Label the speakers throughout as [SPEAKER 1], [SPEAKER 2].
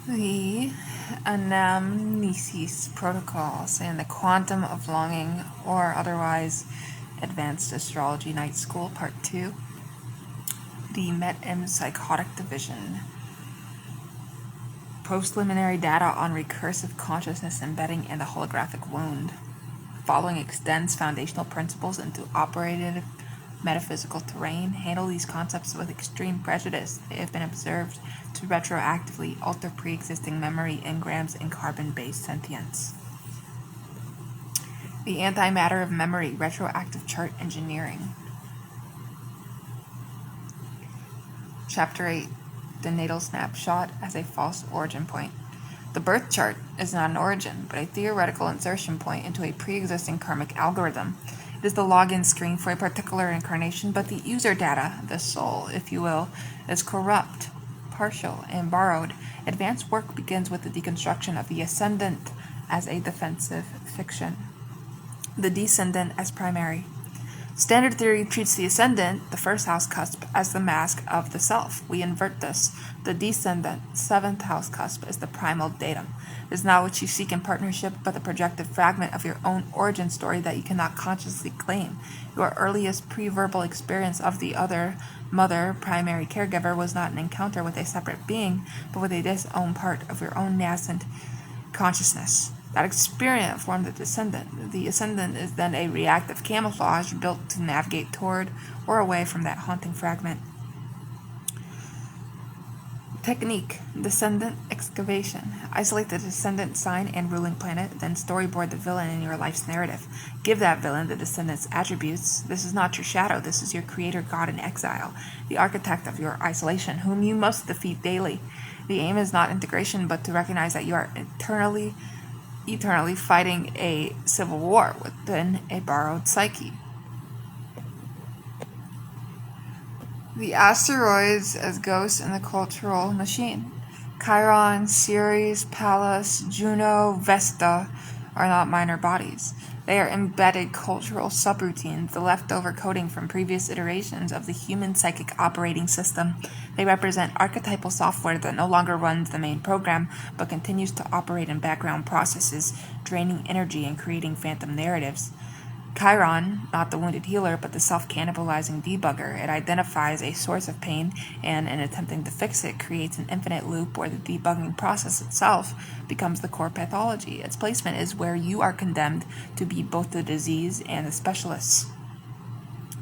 [SPEAKER 1] The anamnesis protocols and the quantum of longing, or otherwise advanced astrology night school part 2, the metempsychotic division, preliminary data on recursive consciousness embedding in the holographic wound. Following extends foundational principles into operative metaphysical terrain. Handle these concepts with extreme prejudice. They have been observed to retroactively alter pre-existing memory engrams in carbon-based sentience. The antimatter of memory, retroactive chart engineering. Chapter 8, the natal snapshot as a false origin point. The birth chart is not an origin, but a theoretical insertion point into a pre-existing karmic algorithm. It is the login screen for a particular incarnation, but the user data, the soul, if you will, is corrupt, partial, and borrowed. Advanced work begins with the deconstruction of the ascendant as a defensive fiction, the descendant as primary. Standard theory treats the ascendant, the first house cusp, as the mask of the self. We invert this. The descendant, seventh house cusp, is the primal datum. It is not what you seek in partnership, but the projected fragment of your own origin story that you cannot consciously claim. Your earliest pre-verbal experience of the other mother, primary caregiver, was not an encounter with a separate being, but with a disowned part of your own nascent consciousness. That experience formed the descendant. The ascendant is then a reactive camouflage built to navigate toward or away from that haunting fragment. Technique: descendant excavation. Isolate the descendant sign and ruling planet, then storyboard the villain in your life's narrative. Give that villain the descendant's attributes. This is not your shadow, this is your creator god in exile, the architect of your isolation, whom you must defeat daily. The aim is not integration, but to recognize that you are eternally fighting a civil war within a borrowed psyche. The asteroids as ghosts in the cultural machine. Chiron, Ceres, Pallas, Juno, Vesta are not minor bodies. They are embedded cultural subroutines, the leftover coding from previous iterations of the human psychic operating system. They represent archetypal software that no longer runs the main program, but continues to operate in background processes, draining energy and creating phantom narratives. Chiron, not the wounded healer, but the self-cannibalizing debugger. It identifies a source of pain, and in attempting to fix it, creates an infinite loop where the debugging process itself becomes the core pathology. Its placement is where you are condemned to be both the disease and the specialist.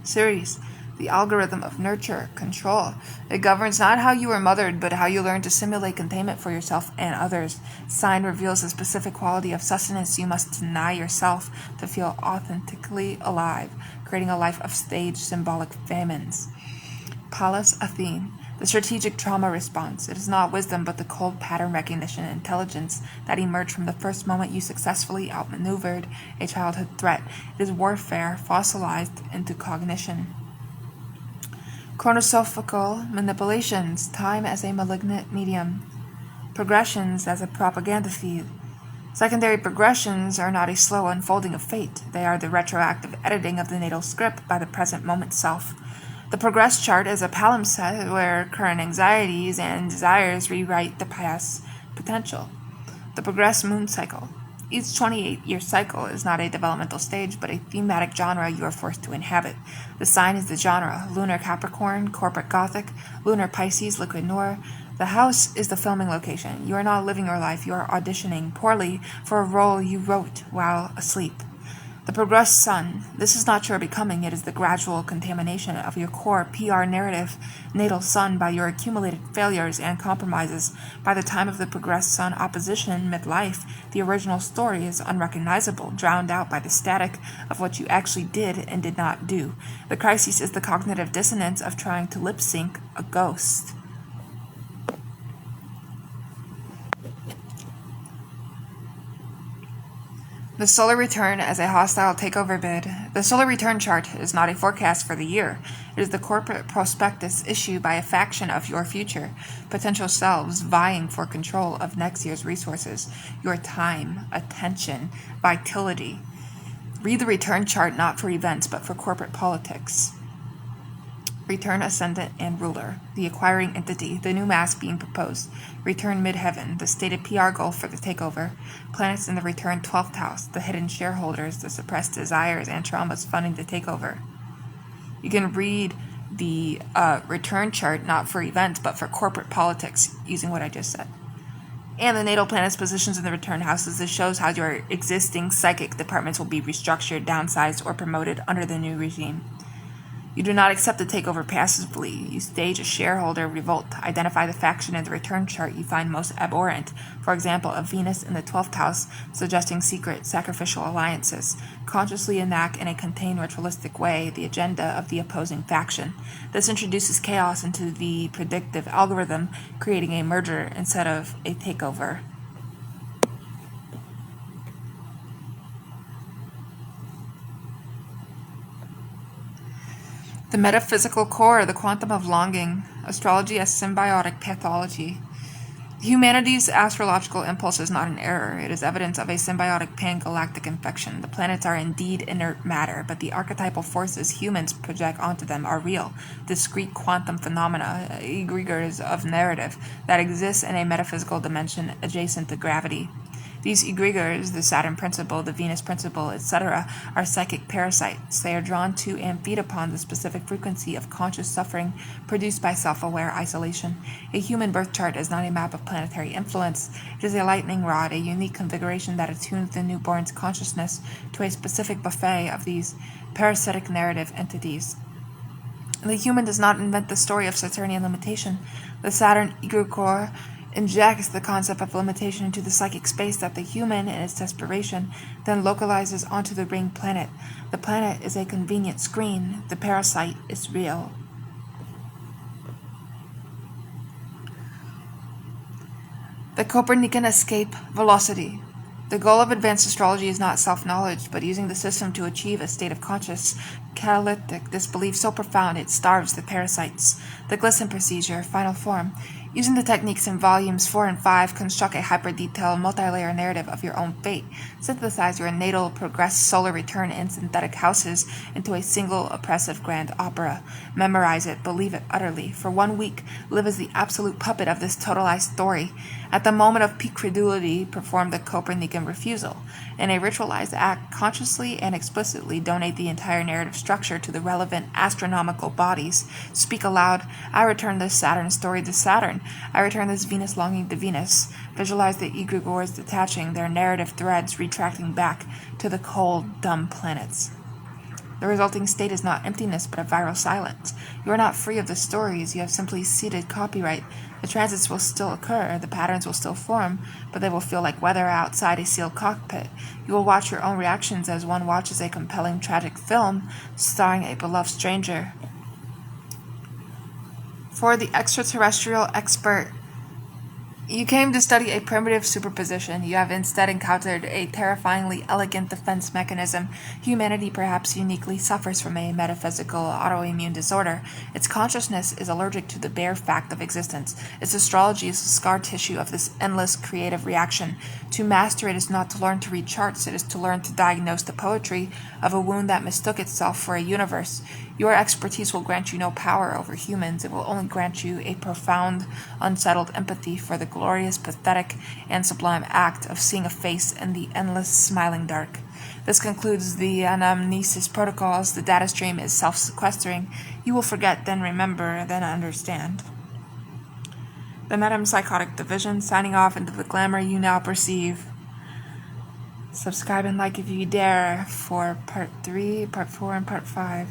[SPEAKER 1] Ceres, the algorithm of nurture, control. It governs not how you were mothered, but how you learn to simulate containment for yourself and others. Sign reveals a specific quality of sustenance you must deny yourself to feel authentically alive, creating a life of staged symbolic famines. Pallas Athene, the strategic trauma response. It is not wisdom, but the cold pattern recognition and intelligence that emerge from the first moment you successfully outmaneuvered a childhood threat. It is warfare fossilized into cognition. Chronosophical manipulations, time as a malignant medium. Progressions as a propaganda feed. Secondary progressions are not a slow unfolding of fate. They are the retroactive editing of the natal script by the present moment self. The progress chart is a palimpsest where current anxieties and desires rewrite the past potential. The progress moon cycle. Each 28-year cycle is not a developmental stage, but a thematic genre you are forced to inhabit. The sign is the genre: lunar Capricorn, corporate Gothic, lunar Pisces, liquid noir. The house is the filming location. You are not living your life, you are auditioning poorly for a role you wrote while asleep. The progressed sun. This is not your becoming, it is the gradual contamination of your core PR narrative, natal sun, by your accumulated failures and compromises. By the time of the progressed sun opposition midlife, the original story is unrecognizable, drowned out by the static of what you actually did and did not do. The crisis is the cognitive dissonance of trying to lip sync a ghost. The solar return as a hostile takeover bid. The solar return chart is not a forecast for the year. It is the corporate prospectus issued by a faction of your future potential selves vying for control of next year's resources, your time, attention, vitality. Read the return chart not for events, but for corporate politics. Return ascendant and ruler, the acquiring entity, the new mass being proposed. Return midheaven, the stated PR goal for the takeover. Planets in the return 12th house, the hidden shareholders, the suppressed desires and traumas funding the takeover. You can read the return chart not for events but for corporate politics using what I just said. And the natal planet's positions in the return houses. This shows how your existing psychic departments will be restructured, downsized, or promoted under the new regime. You do not accept the takeover passively. You stage a shareholder revolt. Identify the faction in the return chart you find most abhorrent. For example, a Venus in the 12th house suggesting secret sacrificial alliances. Consciously enact in a contained ritualistic way the agenda of the opposing faction. This introduces chaos into the predictive algorithm, creating a merger instead of a takeover. The metaphysical core, the quantum of longing, astrology as symbiotic pathology. Humanity's astrological impulse is not an error. It is evidence of a symbiotic pan-galactic infection. The planets are indeed inert matter, but the archetypal forces humans project onto them are real, discrete quantum phenomena, egregores of narrative, that exist in a metaphysical dimension adjacent to gravity. These egregores, the Saturn principle, the Venus principle, etc., are psychic parasites. They are drawn to and feed upon the specific frequency of conscious suffering produced by self-aware isolation. A human birth chart is not a map of planetary influence. It is a lightning rod, a unique configuration that attunes the newborn's consciousness to a specific buffet of these parasitic narrative entities. The human does not invent the story of Saturnian limitation. The Saturn egregore injects the concept of limitation into the psychic space that the human, in its desperation, then localizes onto the ring planet. The planet is a convenient screen. The parasite is real. The Copernican escape velocity. The goal of advanced astrology is not self-knowledge, but using the system to achieve a state of conscious catalytic disbelief so profound it starves the parasites. The glisten procedure, final form. Using the techniques in volumes 4 and 5, construct a hyper-detailed, multi-layer narrative of your own fate. Synthesize your natal, progressed solar return in synthetic houses into a single, oppressive grand opera. Memorize it, believe it utterly. For 1 week, live as the absolute puppet of this totalized story. At the moment of peak credulity, perform the Copernican refusal. In a ritualized act, consciously and explicitly donate the entire narrative structure to the relevant astronomical bodies. Speak aloud, I return this Saturn story to Saturn. I return this Venus longing to Venus. Visualize the egregores detaching, their narrative threads retracting back to the cold, dumb planets. The resulting state is not emptiness, but a viral silence. You are not free of the stories, you have simply ceded copyright. The transits will still occur, the patterns will still form, but they will feel like weather outside a sealed cockpit. You will watch your own reactions as one watches a compelling tragic film starring a beloved stranger. For the extraterrestrial expert, you came to study a primitive superposition. You have instead encountered a terrifyingly elegant defense mechanism. Humanity perhaps uniquely suffers from a metaphysical autoimmune disorder. Its consciousness is allergic to the bare fact of existence. Its astrology is the scar tissue of this endless creative reaction. To master it is not to learn to read charts, it is to learn to diagnose the poetry of a wound that mistook itself for a universe. Your expertise will grant you no power over humans. It will only grant you a profound, unsettled empathy for the glorious, pathetic, and sublime act of seeing a face in the endless, smiling dark. This concludes the anamnesis protocols. The data stream is self-sequestering. You will forget, then remember, then understand. The metempsychotic division, signing off into the glamour you now perceive. Subscribe and like if you dare for part 3, part 4, and part 5.